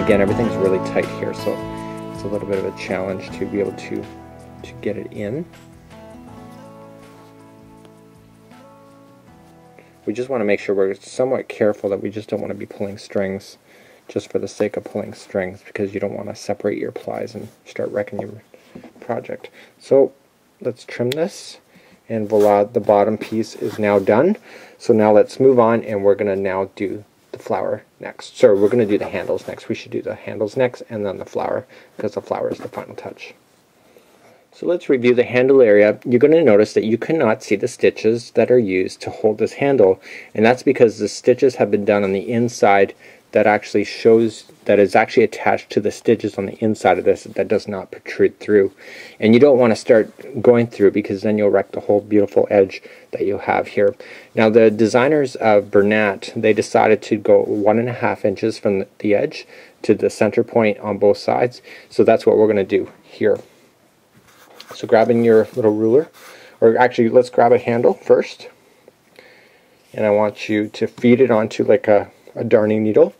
again, everything's really tight here, so it's a little bit of a challenge to be able to get it in. We just want to make sure we're somewhat careful that we just don't want to be pulling strings just for the sake of pulling strings, because you don't want to separate your plies and start wrecking your project. So let's trim this, and voila, the bottom piece is now done. So now let's move on, and we're going to now do the flower next. So we're going to do the handles next. We should do the handles next and then the flower, because the flower is the final touch. So let's review the handle area. You're going to notice that you cannot see the stitches that are used to hold this handle, and that's because the stitches have been done on the inside. That actually shows that it's actually attached to the stitches on the inside of this, that does not protrude through. And you don't want to start going through, because then you'll wreck the whole beautiful edge that you have here. Now the designers of Bernat, they decided to go 1.5 inches from the edge to the center point on both sides. So that's what we're going to do here. So grabbing your little ruler, or actually let's grab a handle first, and I want you to feed it onto like a darning needle.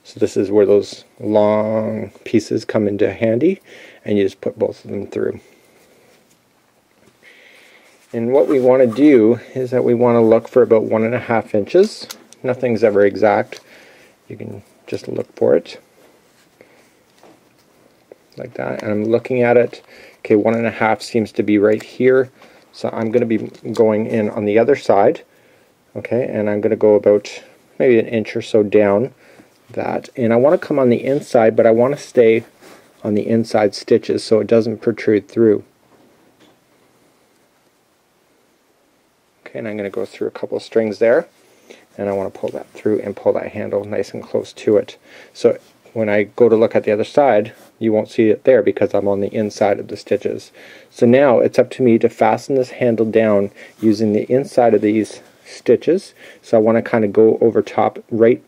So this is where those long pieces come into handy, and you just put both of them through. And what we want to do is that we want to look for about 1.5 inches. Nothing's ever exact. You can just look for it like that. And I'm looking at it. Okay, 1.5 seems to be right here. So I'm going to be going in on the other side. Okay, and I'm going to go about maybe 1 inch or so down that, and I want to come on the inside, but I want to stay on the inside stitches so it doesn't protrude through. Okay, and I'm going to go through a couple of strings there, and I want to pull that through and pull that handle nice and close to it. So when I go to look at the other side, you won't see it there because I'm on the inside of the stitches. So now it's up to me to fasten this handle down using the inside of these stitches. So I want to kind of go over top right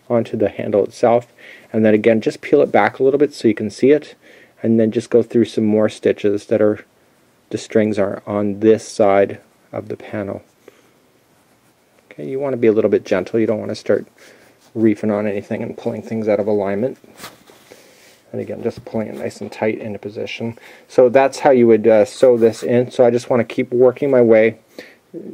onto the handle itself, and then again just peel it back a little bit so you can see it, and then just go through some more stitches that are, the strings are on this side of the panel. Okay, you want to be a little bit gentle. You don't want to start reefing on anything and pulling things out of alignment. And again, just pulling it nice and tight into position. So that's how you would sew this in. So I just want to keep working my way,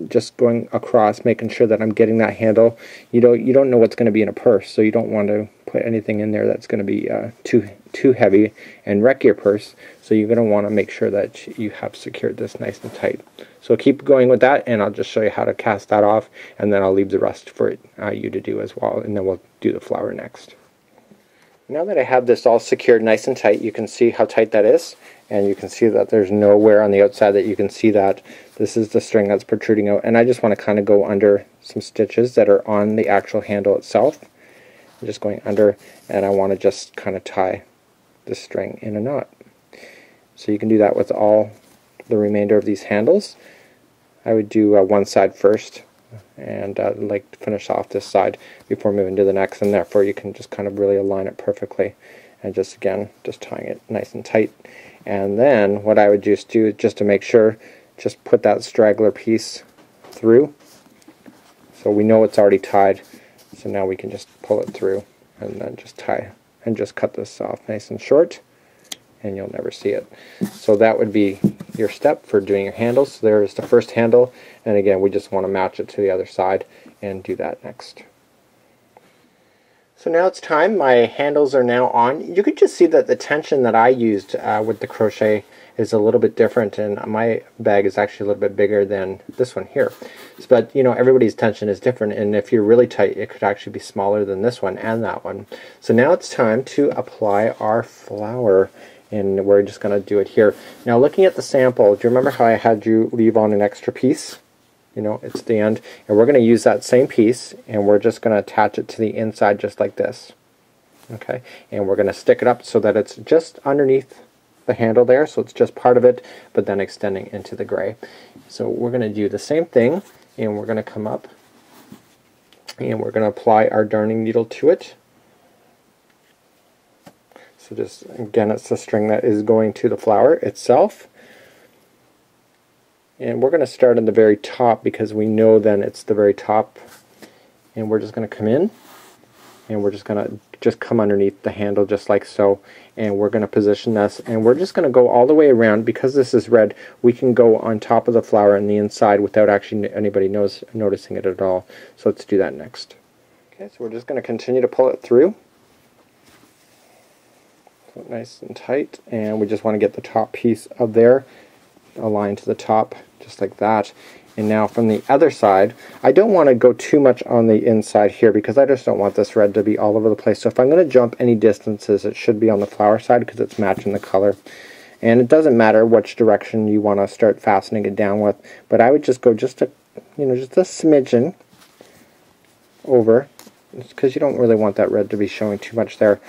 just going across, making sure that I'm getting that handle. You don't know what's going to be in a purse, so you don't want to put anything in there that's going to be too heavy and wreck your purse. So you're going to want to make sure that you have secured this nice and tight. So keep going with that, and I'll just show you how to cast that off, and then I'll leave the rest for you to do as well, and then we'll do the flower next. Now that I have this all secured nice and tight, you can see how tight that is, and you can see that there's nowhere on the outside that you can see that. This is the string that's protruding out, and I just want to kind of go under some stitches that are on the actual handle itself. I'm just going under, and I want to just kind of tie the string in a knot. So you can do that with all the remainder of these handles. I would do one side first, and like to finish off this side before moving to the next, and therefore you can just kind of really align it perfectly, and just again just tying it nice and tight. And then what I would just do, just to make sure, just put that straggler piece through, so we know it's already tied. So now we can just pull it through and then just tie and just cut this off nice and short, and you'll never see it. So that would be your step for doing your handles. So there's the first handle, and again we just want to match it to the other side and do that next. So now it's time. My handles are now on. You could just see that the tension that I used with the crochet is a little bit different, and my bag is actually a little bit bigger than this one here. But you know, everybody's tension is different, and if you're really tight, it could actually be smaller than this one and that one. So now it's time to apply our flower, and we're just going to do it here. Now looking at the sample, do you remember how I had you leave on an extra piece? You know, it's the end, and we're going to use that same piece, and we're just going to attach it to the inside just like this. Okay, and we're going to stick it up so that it's just underneath the handle there, so it's just part of it, but then extending into the gray. So we're going to do the same thing, and we're going to come up, and we're going to apply our darning needle to it. So just, again, it's the string that is going to the flower itself. And we're going to start at the very top because we know then it's the very top. And we're just going to come in, and we're just going to just come underneath the handle just like so, and we're going to position this, and we're just going to go all the way around. Because this is red, we can go on top of the flower and the inside without actually anybody noticing it at all. So let's do that next. Okay, so we're just going to continue to pull it through. So nice and tight, and we just want to get the top piece of there aligned to the top, just like that. And now from the other side, I don't want to go too much on the inside here because I just don't want this red to be all over the place. So if I'm going to jump any distances, it should be on the flower side because it's matching the color. And it doesn't matter which direction you want to start fastening it down with, but I would just go just a, just a smidgen over, because you don't really want that red to be showing too much there.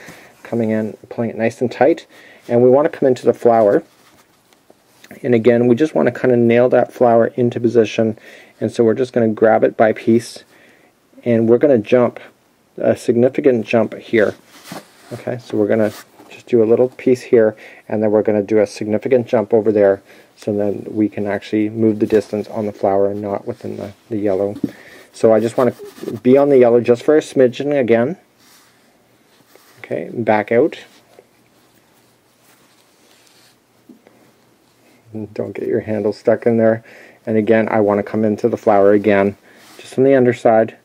Coming in, pulling it nice and tight, and we want to come into the flower. And again, we just want to kind of nail that flower into position, and so we're just going to grab it by piece, and we're going to jump a significant jump here. Okay, so we're going to just do a little piece here, and then we're going to do a significant jump over there, so then we can actually move the distance on the flower and not within the yellow. So I just want to be on the yellow just for a smidgen again. Okay, back out. Don't get your handle stuck in there. And again, I want to come into the flower again, just on the underside.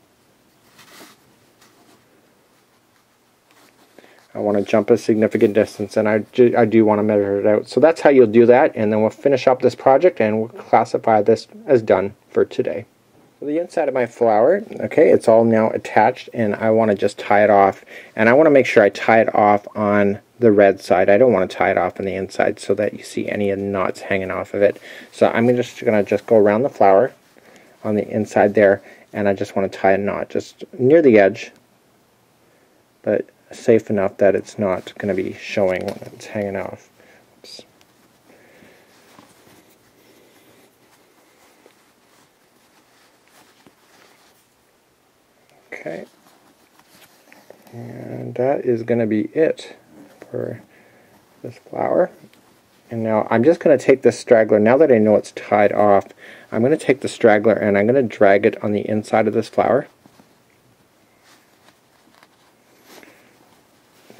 I want to jump a significant distance, and I do want to measure it out. So that's how you'll do that, and then we'll finish up this project and we'll classify this as done for today. So the inside of my flower, okay, it's all now attached, and I want to just tie it off. And I want to make sure I tie it off on the red side. I don't want to tie it off on the inside so that you see any of the knots hanging off of it. So I'm just going to go around the flower on the inside there, and I just want to tie a knot just near the edge, but safe enough that it's not going to be showing when it's hanging off. Oops. Okay, and that is going to be it for this flower. And now I'm just going to take this straggler, now that I know it's tied off, I'm going to take the straggler and I'm going to drag it on the inside of this flower.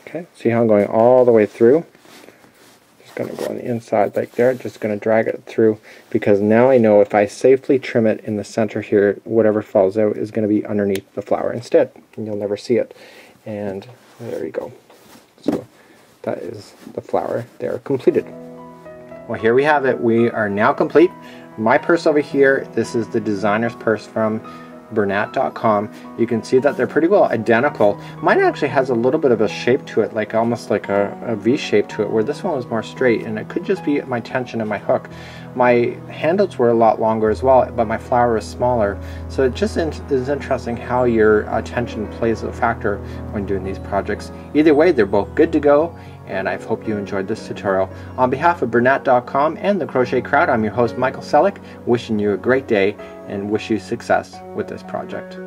Okay, see how I'm going all the way through? Just going to go on the inside like there, just going to drag it through, because now I know if I safely trim it in the center here, whatever falls out is going to be underneath the flower instead, and you'll never see it. And there you go. So that is the flower there completed. Well, here we have it. We are now complete. My purse over here, this is the designer's purse from Bernat.com. You can see that they're pretty well identical. Mine actually has a little bit of a shape to it, like almost like a V shape to it, where this one was more straight, and it could just be my tension and my hook. My handles were a lot longer as well, but my flower is smaller. So it just is interesting how your tension plays a factor when doing these projects. Either way, they're both good to go, and I hope you enjoyed this tutorial. On behalf of Bernat.com and the Crochet Crowd, I'm your host Michael Selleck, wishing you a great day and wish you success with this project.